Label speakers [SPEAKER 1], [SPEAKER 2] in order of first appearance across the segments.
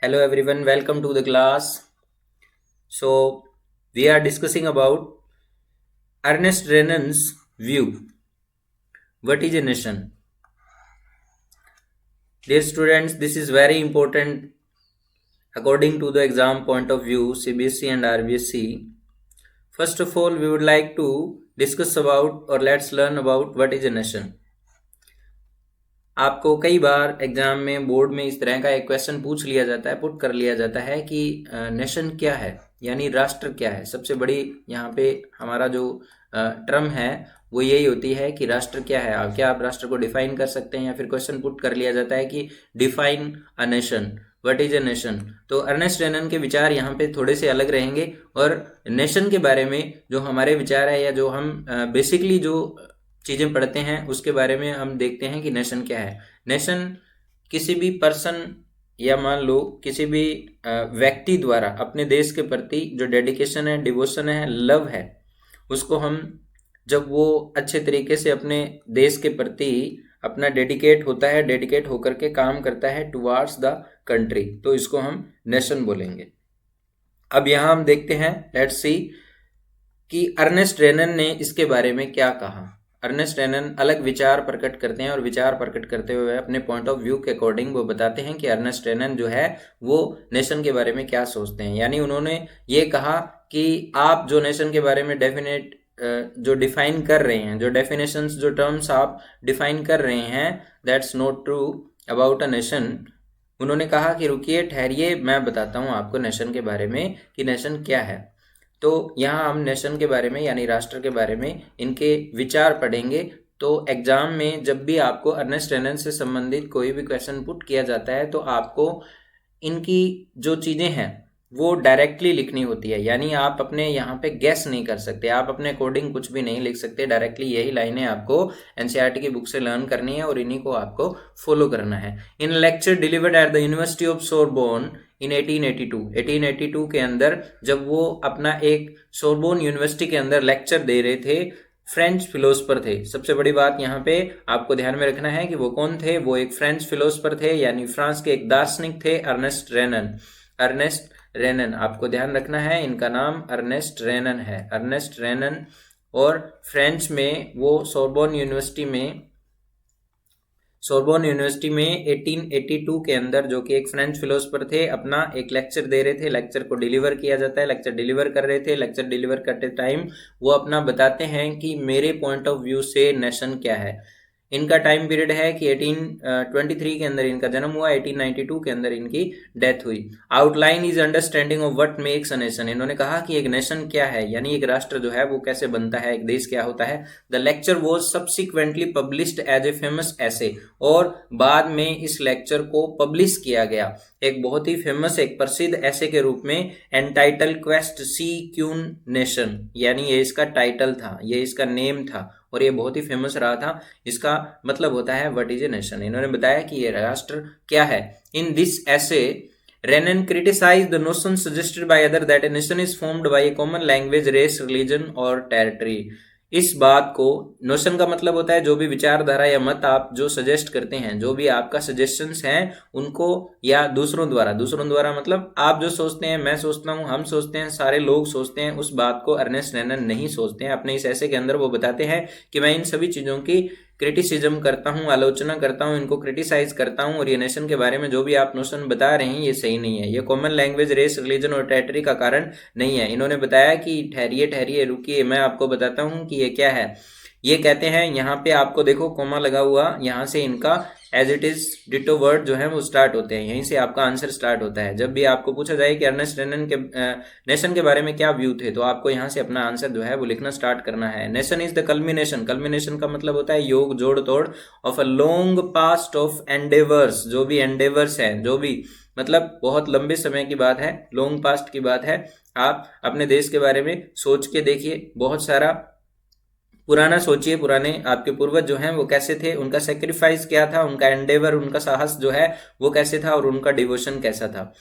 [SPEAKER 1] Hello everyone, welcome to the class. So, we are discussing about Ernest Renan's view. What is a nation? Dear students, this is very important according to the exam point of view, CBSE and RBSE. First of all, we would like to discuss about or let's learn about what is a nation. आपको कई बार exam में board में इस तरह का एक question पूछ लिया जाता है, पुट कर लिया जाता है कि नेशन क्या है, यानी राष्ट्र क्या है। सबसे बड़ी यहाँ पे हमारा जो टर्म है वो यही होती है कि राष्ट्र क्या है। आप राष्ट्र को डिफाइन कर सकते हैं, या फिर क्वेश्चन पुट कर लिया जाता है कि define a nation, what is a nation. तो अर्नेस्ट रेनन के विचार यहाँ पे थोड़े से अलग रहेंगे, और नेशन के बारे में जो हमारे विचार है या जो हम बेसिकली जो चीजें पढ़ते हैं उसके बारे में हम देखते हैं कि नेशन क्या है। नेशन किसी भी पर्सन या मान लो किसी भी व्यक्ति द्वारा अपने देश के प्रति जो डेडिकेशन है, डिवोशन है, लव है, उसको हम जब वो अच्छे तरीके से अपने देश के प्रति अपना डेडिकेट होता है, डेडिकेट होकर के काम करता है टुवार्ड्स द कंट्री, तो इसको हम नेशन बोलेंगे। अब यहाँ हम देखते हैं, लेट्स सी कि अर्नेस्ट रेनन ने इसके बारे में क्या कहा। अर्नेस्ट रेनन अलग विचार प्रकट करते हैं, और विचार प्रकट करते हुए अपने पॉइंट ऑफ व्यू के अकॉर्डिंग वो बताते हैं कि अर्नेस्ट रेनन जो है वो नेशन के बारे में क्या सोचते हैं। यानी उन्होंने ये कहा कि आप जो नेशन के बारे में डेफिनेट जो डिफाइन कर रहे हैं, जो डेफिनेशंस, जो टर्म्स आप डिफाइन कर रहे हैं, that's not true about a nation. उन्होंने कहा कि रुकिए, ठहरिए, मैं बताता हूँ आपको नेशन के बारे में कि नेशन क्या है। तो यहाँ हम नेशन के बारे में यानी राष्ट्र के बारे में इनके विचार पढ़ेंगे। तो एग्जाम में जब भी आपको अर्नेस्ट रेनन से संबंधित कोई भी क्वेश्चन पुट किया जाता है तो आपको इनकी जो चीजें हैं वो डायरेक्टली लिखनी होती है। यानी आप अपने यहाँ पे गेस नहीं कर सकते, आप अपने अकॉर्डिंग कुछ भी नहीं लिख सकते, डायरेक्टली यही लाइनें आपको एनसीईआरटी की बुक से लर्न करनी है और इन्हीं को आपको फॉलो करना है। In lecture delivered at the university of Sorbonne in 1882 के अंदर, जब वो अपना एक सोरबोन यूनिवर्सिटी के अंदर लेक्चर दे रहे थे, फ्रेंच फिलोसफर थे। सबसे बड़ी बात यहाँ पे आपको ध्यान में रखना है कि वो कौन थे। वो एक फ्रेंच फिलोसफर थे, यानी फ्रांस के एक दार्शनिक थे, अर्नेस्ट रेनन। अर्नेस्ट रेनन, आपको ध्यान रखना है, इनका नाम अर्नेस्ट रेनन है, अर्नेस्ट रेनन। और फ्रेंच में वो सोरबोन यूनिवर्सिटी में 1882 के अंदर, जो कि एक फ्रेंच फिलोसफर थे, अपना एक लेक्चर दे रहे थे। लेक्चर को डिलीवर किया जाता है, लेक्चर डिलीवर कर रहे थे। लेक्चर डिलीवर करते टाइम वो अपना बताते हैं कि मेरे पॉइंट ऑफ व्यू से नेशन क्या है। इनका टाइम पीरियड है कि 1823 के अंदर इनका जन्म हुआ, 1892 के अंदर इनकी डेथ हुई। Outline is understanding of what makes a nation. इन्होंने कहा कि एक नेशन क्या है, यानी एक राष्ट्र जो है वो कैसे बनता है, एक देश क्या होता है। The lecture was subsequently published as a famous essay, और बाद में इस लेक्चर को पब्लिश किया गया एक बहुत ही फेमस, एक प्रसिद्ध ऐसे के रूप में, एंटाइटल क्वेस्ट सी क्यून नेशन, यानी ये इसका टाइटल था, ये इसका नेम था, और ये बहुत ही फेमस रहा था। इसका मतलब होता है व्हाट इज ए नेशन। इन्होंने बताया कि ये राष्ट्र क्या है। In this essay Renan criticise the notion suggested by other that a nation is formed by a common language, race, religion और टेरिटरी। इस बात को, नोशन का मतलब होता है जो भी विचारधारा या मत आप जो सजेस्ट करते हैं, जो भी आपका सजेशंस हैं उनको, या दूसरों द्वारा मतलब आप जो सोचते हैं, मैं सोचता हूं, हम सोचते हैं, सारे लोग सोचते हैं, उस बात को अर्नेस्ट रेनन नहीं सोचते हैं। अपने इस ऐसे के अंदर वो बताते हैं कि मैं इन सभी चीजों की क्रिटिसिज्म करता हूं, आलोचना करता हूं, इनको क्रिटिसाइज करता हूं, और ये नेशन के बारे में जो भी आप नोशन बता रहे हैं ये सही नहीं है, ये कॉमन लैंग्वेज, रेस, रिलीजन और टेरिटरी का कारण नहीं है। इन्होंने बताया कि ठहरिए, रुकिए, मैं आपको बताता हूं कि ये क्या है। ये कहते हैं, यहाँ पे आपको देखो कोमा लगा हुआ, यहाँ से इनका as it is ditto word जो है वो स्टार्ट होते हैं, यहीं से आपका आंसर स्टार्ट होता है। जब भी आपको पूछा जाए कि अर्नेस्ट रेनन के नेशन के बारे में क्या व्यू थे, तो आपको यहाँ से अपना आंसर जो है वो लिखना स्टार्ट करना है। Nation is the culmination, culmination का मतलब होता है योग, जोड़ तोड़, of a long past of endeavours, जो भी एंडेवर्स हैं, जो भी मतलब बहुत लंबे समय की बात है, लॉन्ग पास्ट की बात है। आप अपने देश के बारे में सोच के देखिए, बहुत सारा पुराना सोचिए, पुराने आपके पूर्वज जो हैं वो कैसे थे, उनका सेक्रीफाइस क्या था, उनका एंडेवर, उनका साहस जो है वो कैसे था, और उनका डिवोशन कैसा था।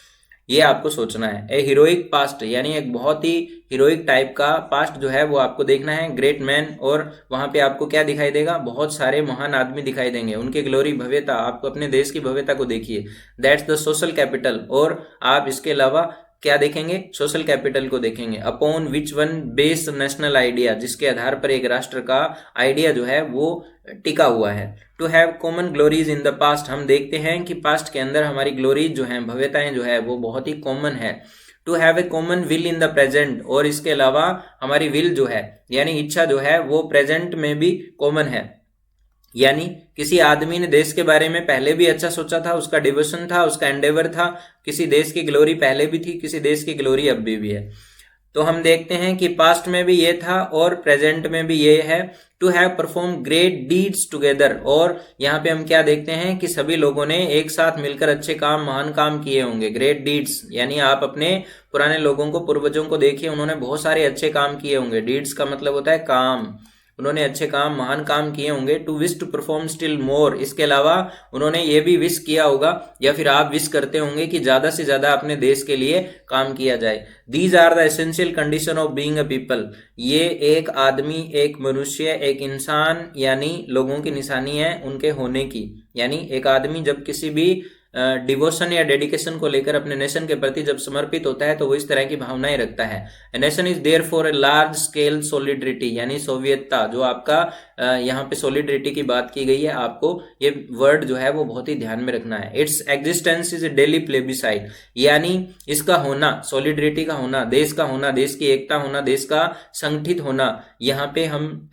[SPEAKER 1] ये आपको सोचना है। ए हीरोइक पास्ट, यानी एक बहुत ही हीरोइक टाइप का पास्ट जो है वो आपको देखना है, ग्रेट मैन, और वहां पे आपको क्या दिखाई देगा, बहुत सारे महान आदमी दिखाई देंगे, उनकी ग्लोरी, भव्यता, आपको अपने देश की भव्यता को देखिए, दैट्स द सोशल कैपिटल। और आप इसके अलावा क्या देखेंगे, सोशल कैपिटल को देखेंगे, upon which one base national idea, जिसके आधार पर एक राष्ट्र का आइडिया जो है वो टिका हुआ है। To have common glories in the past, हम देखते हैं कि पास्ट के अंदर हमारी ग्लोरीज जो है, भव्यताएं जो है वो बहुत ही कॉमन है। To have a common will in the present, और इसके अलावा हमारी विल जो है यानी इच्छा जो है वो प्रेजेंट में भी कॉमन है, यानी किसी आदमी ने देश के बारे में पहले भी अच्छा सोचा था, उसका डिवोशन था, उसका एंडेवर था, किसी देश की ग्लोरी पहले भी थी, किसी देश की ग्लोरी अब भी है। तो हम देखते हैं कि पास्ट में भी ये था और प्रेजेंट में भी ये है। To have perform great deeds together, और यहाँ पे हम क्या देखते हैं कि सभी लोगों ने एक साथ मिलकर अच्छे काम, महान काम किए होंगे। ग्रेट डीड्स यानी आप अपने पुराने लोगों को, पूर्वजों को देखिए, उन्होंने बहुत सारे अच्छे काम किए होंगे। डीड्स का मतलब होता है काम, उन्होंने अच्छे काम, महान काम किए होंगे। To wish to perform still more, इसके अलावा उन्होंने ये भी विश किया होगा, या फिर आप विश करते होंगे कि ज्यादा से ज्यादा अपने देश के लिए काम किया जाए। These are the essential condition of being a people, ये एक आदमी, एक मनुष्य, एक इंसान यानी लोगों की निशानी है उनके होने की। यानी एक आदमी जब किसी भी डिवोशन या डेडिकेशन को लेकर अपने नेशन के प्रति जब समर्पित होता है तो वो इस तरह की भावनाएं रखता है। Nation is there for a large scale solidarity, यानी सोवियतता, जो आपका यहाँ पे सोलिडरिटी की बात की गई है, आपको ये वर्ड जो है वो बहुत ही ध्यान में रखना है। Its existence is a daily plebiscite, यानी इसका होना, सोलिडरिटी का होना, देश का होना, देश की एकता होना, देश का संगठित होना, यहाँ पे हम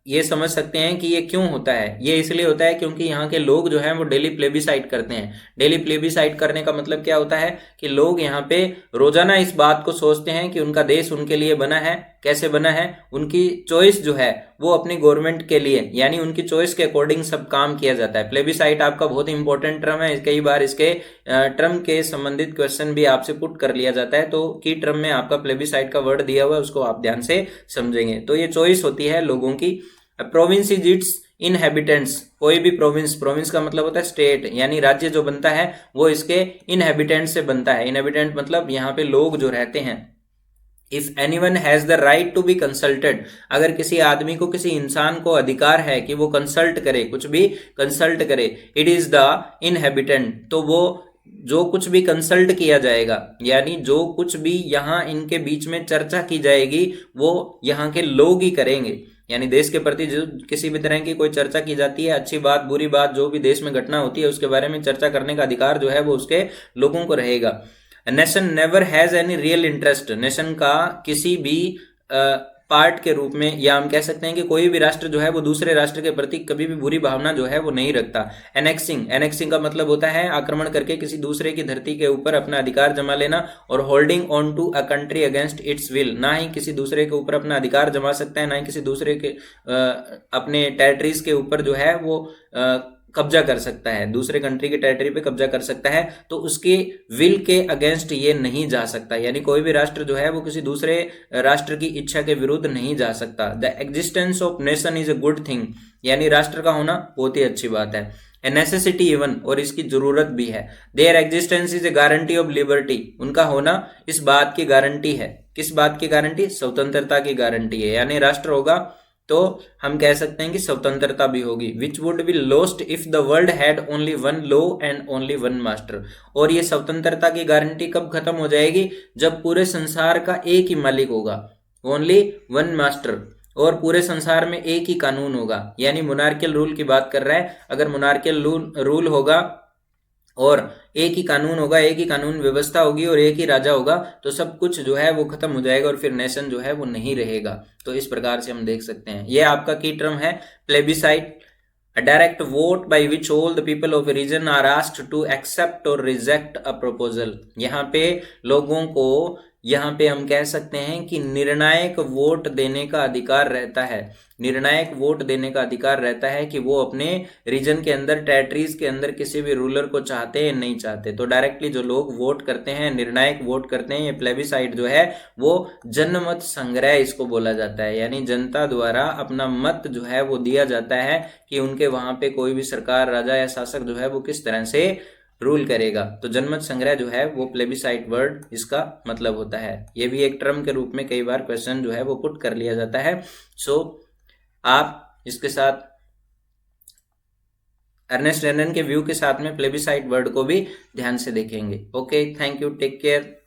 [SPEAKER 1] ये समझ सकते हैं कि ये क्यों होता है। ये इसलिए होता है क्योंकि यहाँ के लोग जो हैं वो डेली प्लेबिसाइट करते हैं। डेली प्लेबिसाइट करने का मतलब क्या होता है कि लोग यहाँ पे रोजाना इस बात को सोचते हैं कि उनका देश उनके लिए बना है। कैसे बना है, उनकी चॉइस जो है वो अपनी गवर्नमेंट के लिए, यानी उनकी चॉइस के अकॉर्डिंग सब काम किया जाता है। प्लेबिसाइट आपका बहुत इंपॉर्टेंट टर्म है, कई बार इसके टर्म के संबंधित क्वेश्चन भी आपसे पुट कर लिया जाता है। तो की टर्म में आपका प्लेबिसाइट का वर्ड दिया हुआ है, उसको आप ध्यान से समझेंगे। तो ये चॉइस होती है लोगों की। प्रोविंस इज इट्स इनहेबिटेंट्स, कोई भी प्रोविंस, प्रोविंस का मतलब होता है स्टेट, यानी राज्य जो बनता है वो इसके इनहेबिटेंट से बनता है। इनहेबिटेंट मतलब यहाँ पे लोग जो रहते हैं। If anyone has the right to be consulted, अगर किसी आदमी को, किसी इंसान को अधिकार है कि वो कंसल्ट करे, कुछ भी कंसल्ट करे, इट इज द इनहेबिटेंट, तो वो जो कुछ भी कंसल्ट किया जाएगा, यानी जो कुछ भी यहाँ इनके बीच में चर्चा की जाएगी वो यहाँ के लोग ही करेंगे। यानी देश के प्रति जो किसी भी तरह की कोई चर्चा की जाती है, अच्छी बात, बुरी बात, जो भी देश में घटना होती है उसके बारे में चर्चा करने का अधिकार जो है वो उसके लोगों को रहेगा। Nation never has any real interest, nation का किसी भी पार्ट के रूप में, या हम कह सकते हैं कि कोई भी राष्ट्र जो है वो दूसरे राष्ट्र के प्रति कभी भी बुरी भावना जो है वो नहीं रखता। एनेक्सिंग, एनेक्सिंग का मतलब होता है आक्रमण करके किसी दूसरे की धरती के ऊपर अपना अधिकार जमा लेना। और holding on to a country against its will, ना ही किसी दूसरे के ऊपर अपना अधिकार जमा सकता है, ना ही किसी दूसरे के अपने टेरिटरीज के ऊपर जो है वो कब्जा कर सकता है, दूसरे कंट्री के टेरिटरी पे कब्जा कर सकता है। तो उसके विल के अगेंस्ट ये नहीं जा सकता, यानी कोई भी राष्ट्र जो है वो किसी दूसरे राष्ट्र की इच्छा के विरुद्ध नहीं जा सकता। The existence of nation is a good thing, यानी राष्ट्र का होना बहुत ही अच्छी बात है। ए नेसेसिटी इवन, और इसकी जरूरत भी है। There existence is a guarantee of liberty, उनका होना इस बात की गारंटी है। किस बात की गारंटी? स्वतंत्रता की गारंटी है। यानी राष्ट्र होगा तो हम कह सकते हैं कि स्वतंत्रता भी होगी। Which would be lost if the world had only one law and only one master, और ये स्वतंत्रता की गारंटी कब खत्म हो जाएगी? जब पूरे संसार का एक ही मालिक होगा, ओनली वन मास्टर, और पूरे संसार में एक ही कानून होगा। यानी मोनार्कियल रूल की बात कर रहा है। अगर मोनार्कियल रूल होगा और एक ही कानून होगा, एक ही कानून व्यवस्था होगी और एक ही राजा होगा, तो सब कुछ जो है वो खत्म हो जाएगा और फिर नेशन जो है वो नहीं रहेगा। तो इस प्रकार से हम देख सकते हैं। ये आपका की टर्म है plebiscite, a direct vote by which all the people of a region are asked to accept or reject a proposal. यहाँ पे लोगों को, यहाँ पे हम कह सकते हैं कि निर्णायक वोट देने का अधिकार रहता है। निर्णायक वोट देने का अधिकार रहता है कि वो अपने रीजन के अंदर, टेरिटरीज के अंदर किसी भी रूलर को चाहते हैं नहीं चाहते। तो डायरेक्टली जो लोग वोट करते हैं, निर्णायक वोट करते हैं, ये प्लेबिसाइट जो है वो जनमत संग्रह इसको बोला जाता है। यानी जनता द्वारा अपना मत जो है वो दिया जाता है कि उनके वहां पे कोई भी सरकार, राजा या शासक जो है वो किस तरह से रूल करेगा। तो जनमत संग्रह जो है वो प्लेबिसाइट वर्ड इसका मतलब होता है। ये भी एक टर्म के रूप में कई बार क्वेश्चन जो है वो पुट कर लिया जाता है। सो आप इसके साथ अर्नेस्ट रेनन के व्यू के साथ में प्लेबिसाइट वर्ड को भी ध्यान से देखेंगे। Okay, thank you, take care.